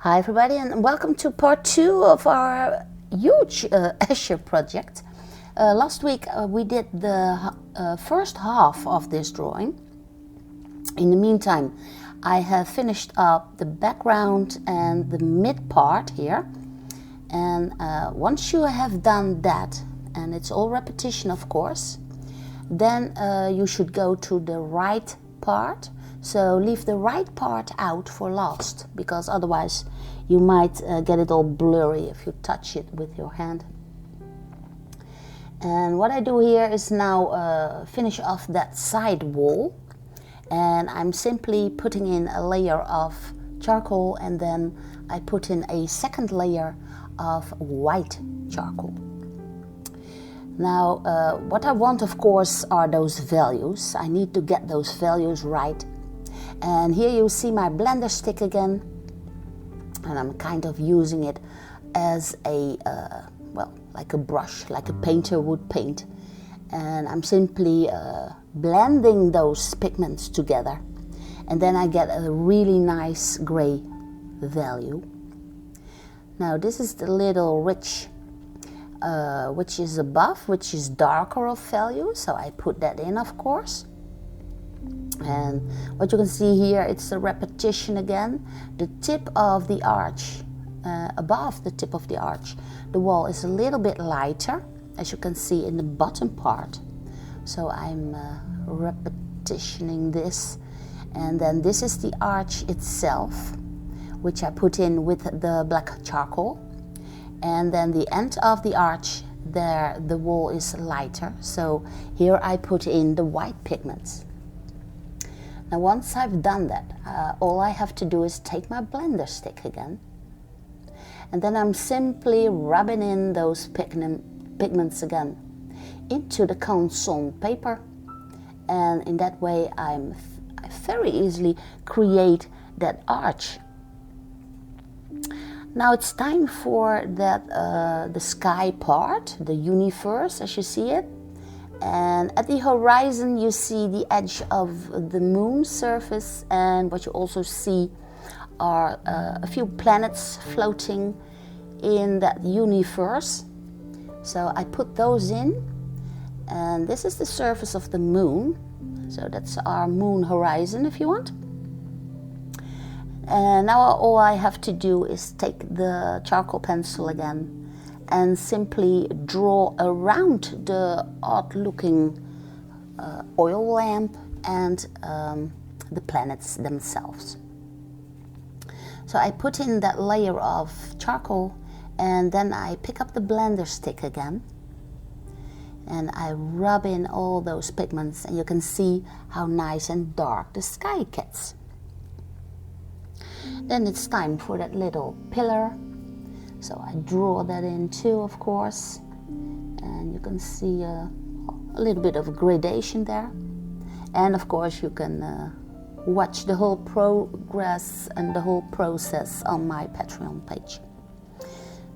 Hi everybody, and welcome to part 2 of our huge Escher project. Last week we did the first half of this drawing. In the meantime, I have finished up the background and the mid part here. And once you have done that, and it's all repetition of course, then you should go to the right part. So leave the right part out for last, because otherwise you might get it all blurry if you touch it with your hand. And what I do here is now finish off that side wall, and I'm simply putting in a layer of charcoal, and then I put in a second layer of white charcoal. Now what I want of course are those values. I need to get those values right. And here you see my blender stick again, and I'm kind of using it as a, like a brush, like a painter would paint. And I'm simply blending those pigments together. And then I get a really nice gray value. Now this is the little rich, which is above, which is darker of value. So I put that in of course. And what you can see here, it's a repetition again. The tip of the arch, above the tip of the arch, the wall is a little bit lighter, as you can see in the bottom part. So I'm repetitioning this. And then this is the arch itself, which I put in with the black charcoal. And then the end of the arch, there the wall is lighter. So here I put in the white pigments. Now once I've done that, all I have to do is take my blender stick again, and then I'm simply rubbing in those pigments again into the Canson paper, and in that way I very easily create that arch. Now it's time for that the sky part, the universe as you see it. And at the horizon you see the edge of the moon surface, and what you also see are a few planets floating in that universe. So I put those in, and this is the surface of the moon. So that's our moon horizon if you want. And now all I have to do is take the charcoal pencil again and simply draw around the odd looking oil lamp and the planets themselves. So I put in that layer of charcoal, and then I pick up the blender stick again and I rub in all those pigments, and you can see how nice and dark the sky gets. Then it's time for that little pillar. So I draw that in too, of course, and you can see a little bit of gradation there. And of course you can watch the whole progress and the whole process on my Patreon page.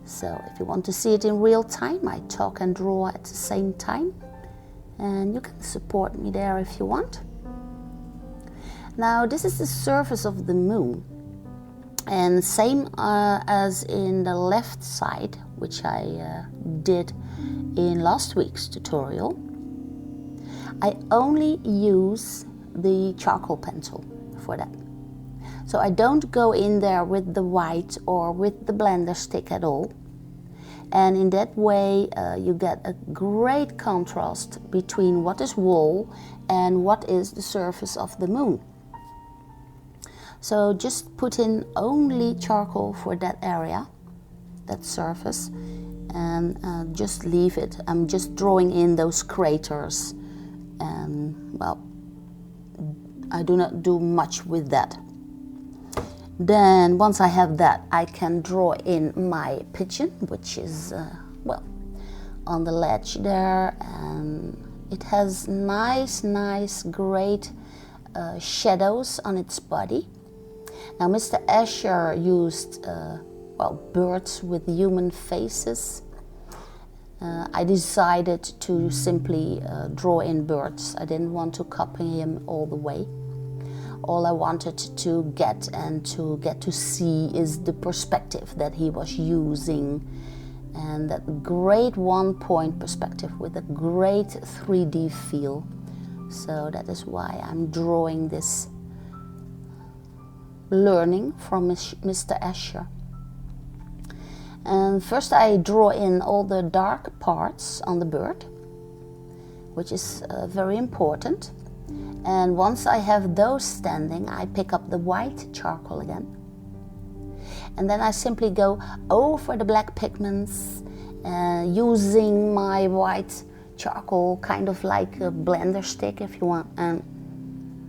So if you want to see it in real time, I talk and draw at the same time, and you can support me there if you want. Now this is the surface of the moon. And same as in the left side, which I did in last week's tutorial, I only use the charcoal pencil for that. So I don't go in there with the white or with the blender stick at all. And in that way you get a great contrast between what is wall and what is the surface of the moon. So just put in only charcoal for that area, that surface, and just leave it. I'm just drawing in those craters, and well, I do not do much with that. Then once I have that, I can draw in my pigeon, which is on the ledge there, and it has nice great shadows on its body. Now Mr. Escher used birds with human faces. I decided to simply draw in birds. I didn't want to copy him all the way. All I wanted to get and to get to see is the perspective that he was using, and that great one-point perspective with a great 3D feel. So that is why I'm drawing this, learning from Mr. Escher. And first I draw in all the dark parts on the bird, which is very important. And once I have those standing, I pick up the white charcoal again. And then I simply go over the black pigments, using my white charcoal kind of like a blender stick, if you want. And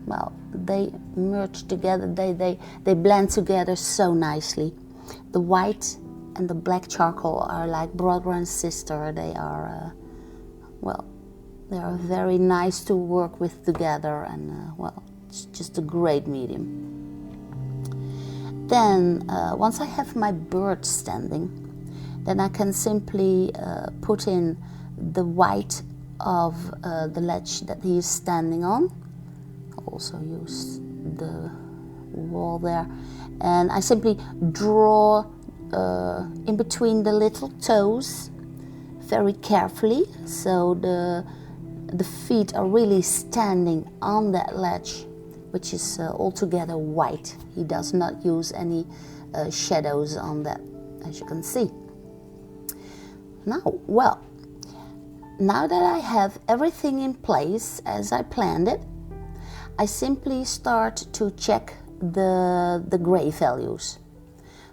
well, they merge together, they blend together so nicely. The white and the black charcoal are like brother and sister. They are, they are very nice to work with together, and it's just a great medium. Then once I have my bird standing, then I can simply put in the white of the ledge that he is standing on. I'll also use the wall there, and I simply draw in between the little toes very carefully, so the feet are really standing on that ledge, which is altogether white. He does not use any shadows on that, as you can see. Now that I have everything in place as I planned it, I simply start to check the gray values.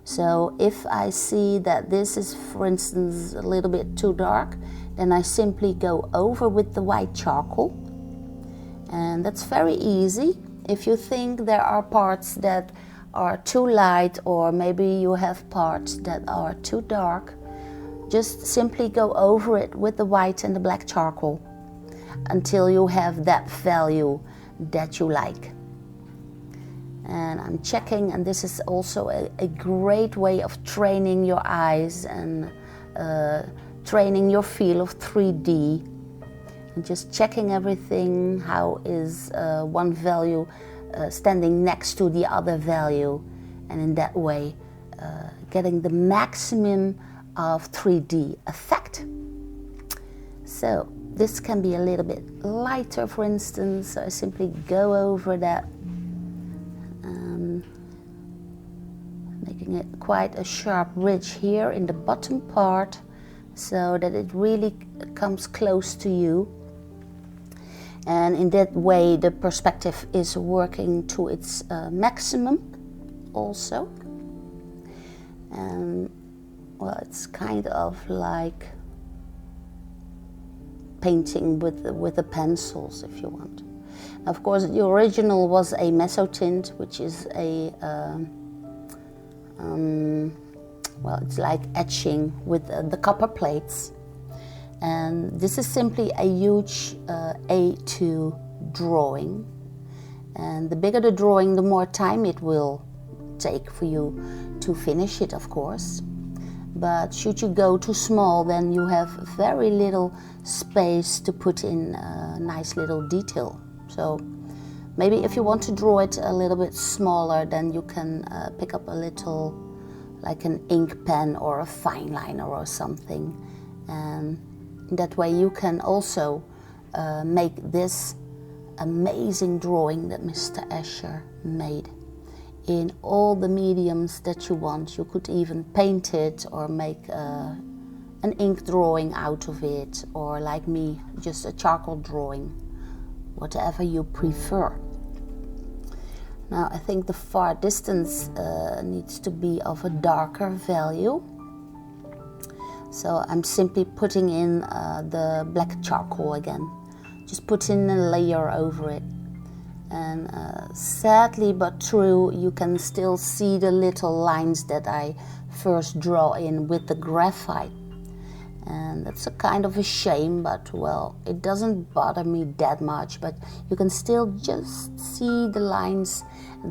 So if I see that this is, for instance, a little bit too dark, then I simply go over with the white charcoal. And that's very easy. If you think there are parts that are too light, or maybe you have parts that are too dark, just simply go over it with the white and the black charcoal until you have that value that you like. And I'm checking, and this is also a great way of training your eyes and training your feel of 3D, and just checking everything, how is one value standing next to the other value, and in that way getting the maximum of 3D effect. So this can be a little bit lighter, for instance, so I simply go over that, making it quite a sharp ridge here in the bottom part, so that it really comes close to you. And in that way the perspective is working to its maximum also. And it's kind of like painting with the pencils, if you want. Of course, the original was a Mezzotint, which is a it's like etching with the copper plates. And this is simply a huge A2 drawing. And the bigger the drawing, the more time it will take for you to finish it, of course. But should you go too small, then you have very little space to put in nice little detail. So maybe if you want to draw it a little bit smaller, then you can pick up a little, like an ink pen or a fine liner or something. And that way you can also make this amazing drawing that Mr. Escher made in all the mediums that you want. You could even paint it or make an ink drawing out of it, or like me, just a charcoal drawing, whatever you prefer. Now I think the far distance needs to be of a darker value. So I'm simply putting in the black charcoal again. Just put in a layer over it. And sadly but true, you can still see the little lines that I first draw in with the graphite. And that's a kind of a shame, but it doesn't bother me that much. But you can still just see the lines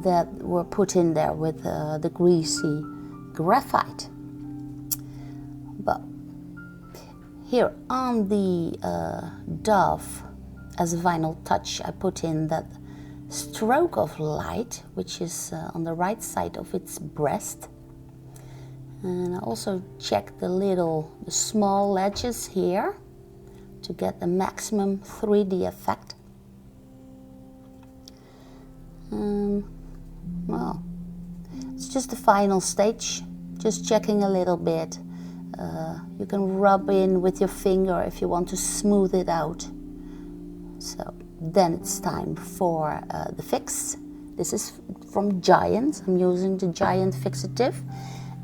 that were put in there with the greasy graphite. But here on the dove, as a final touch, I put in that stroke of light, which is on the right side of its breast. And I also check the small ledges here to get the maximum 3D effect. Well, it's just the final stage, just checking a little bit. You can rub in with your finger if you want to smooth it out. So then it's time for the fix. This is from Giant. I'm using the Giant fixative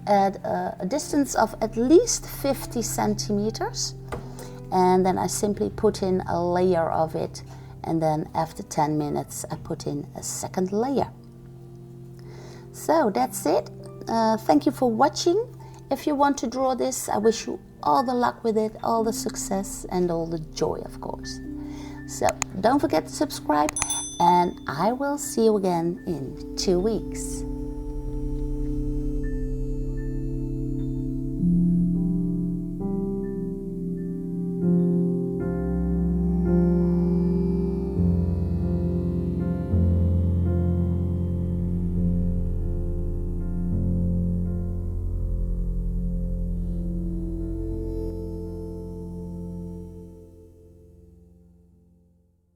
at a distance of at least 50 centimeters. And then I simply put in a layer of it, and then after 10 minutes I put in a second layer. So that's it. Thank you for watching. If you want to draw this, I wish you all the luck with it, all the success and all the joy, of course. So don't forget to subscribe, and I will see you again in 2 weeks.